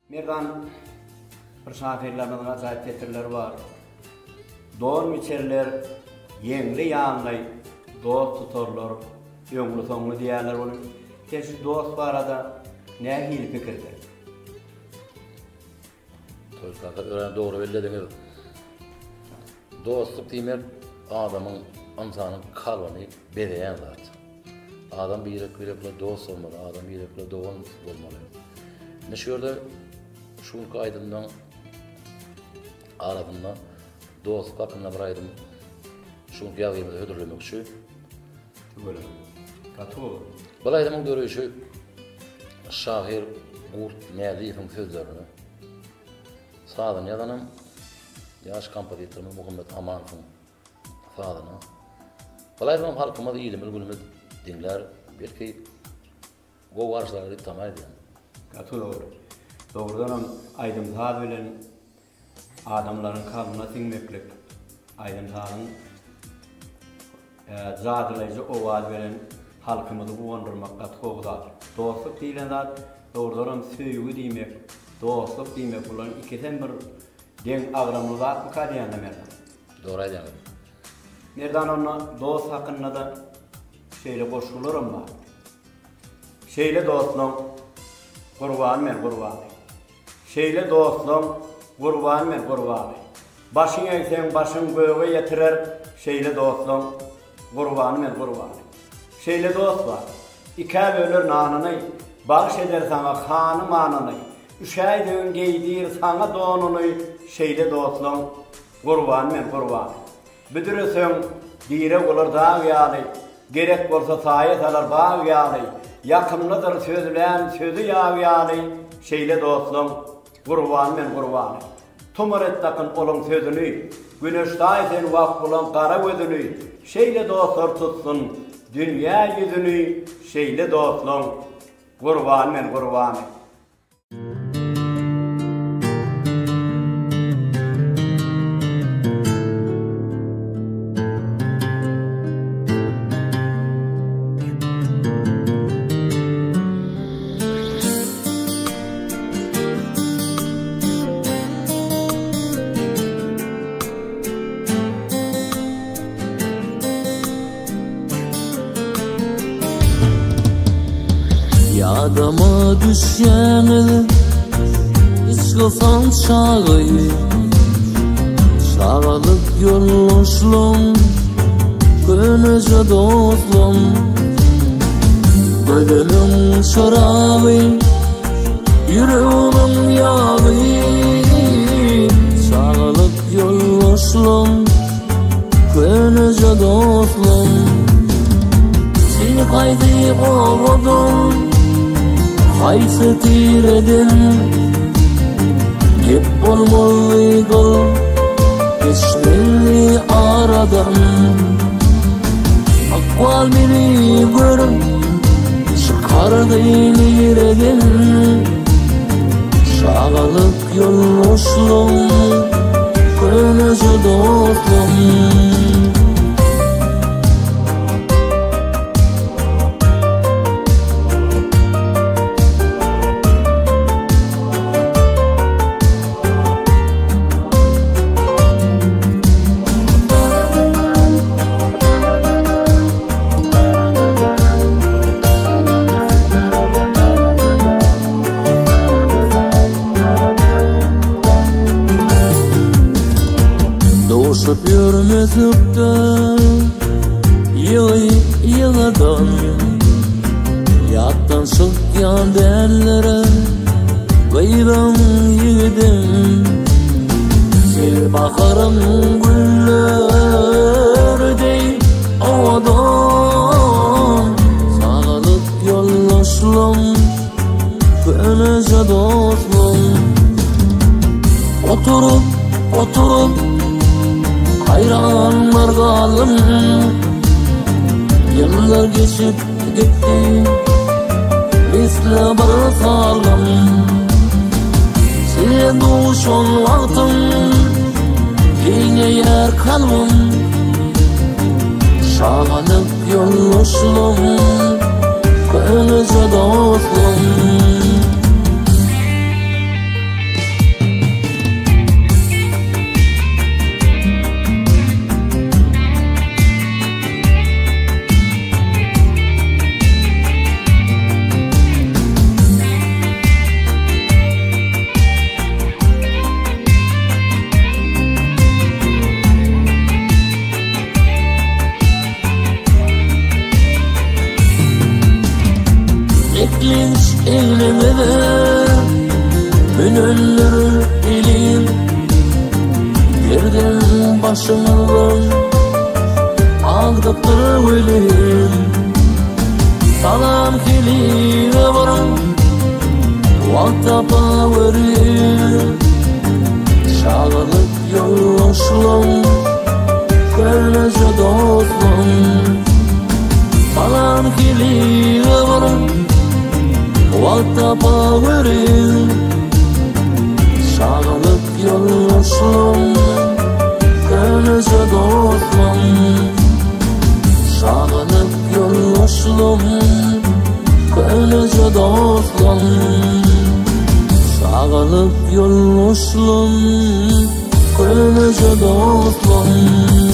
Merdan bir şahirlerinin acayip tetirleri var. Doğum içerler, yengli yağınlay, dost tutarlar, öňlü soňly diýerler onu. Keşi dost barada ne hil pikirdir? Öyle doğru belli ediniz. Dostluk demek adamın, insanın kalbini bedeyen zat. Adam birekle dost olmalı, adam birekle doğan olmalı. Ne şöyle şu aydından arasından dost hakkında bir aydın şu yağımızı ödüllemek şu. Böyle. Katı. Bu aydının görüşü şair Kurt Nälif'in sözlerini sağdan yadanım yaş kompozitörümüz Muhammed Amanov'un sağdana. Bu aydının halkımız iyidir, bilgimiz dinler, belki bu varsları tamaydı. Katı doğru. Doğrudan aydımsal bilen adamların kalbına sinmeklik, aydımsalın zadılayıcı oval bilen halkımızı uğandırmakta toğudar. Dostluk deyilen zat doğrudan söýügi diýmek, dostluk diýmek bulan ikiden bir deň agramlylar mı kadiýanda merdan? Doğru aýdýan. Merdan ona dost hakynda da şeýle goşularym bar. Şeýle dostluň gurban men gurbany. Şeýle dostluň gurban men gurbany. Başyň eýsen başyň göğe ýetirer, şeýle dostluň gurban men gurbany. Şeýle dost bar. İkä böler nanyny, bagş eder saňa hany manyny. Üşäýdüň geýdir saňa donuny, şeýle dostluň gurban men gurbany. Büdüreseň diýre bolar dağ ýaly, gerek bolsa saýet alar baý ýaly. Yakınlıdır sözlän sözü ýaly, şeýle dostluň gurban men gurbany. Tumar etdakyn olun sözüni, güneşdaý sen wagt bolan gara gözüni, şeýle dostlar tutsun dünýä ýüzüni, şeýle dostluň gurban men gurbany. Yadıma düşýän içgofan çagy şagalyk ýollaşlym gönüje dostlum bedelim şaraby ýüregim ýagy şagalyk ýollaşlym gönüje dostlum seni gaýdy gowdum Hayse tiredin Gep olmaly gol Geçmeli aradan Akwal meni görüp Çıkardy ýüregim Şagalyk ýollaşlym Gönüje dostlum Doşup yürmezipde yıladan Yattan çıkyan derlere Gayran yidim Sil bakarım güllerdey Ovadan Sağlık yollaşlım Gönüje dostlum Oturup hayranlar galım Yıllar geçip gitti Misle bir salgım Sen duşun vaktim Yine yer kalbim Şagalyk ýollaşlym Gönüje dostlum eve Ünönlür ilim Yerden başımdan Ağdıktır ölüm Salam keliğe varım Vaktapa verim Şağılık yoluşlum Böylece dostum Salam keliğe varım Vaktapa verim Şağılık yoluşlum Böylece dostum Şağılık yoluşlum Böylece dostum Şağılık yoluşlum Böylece dostum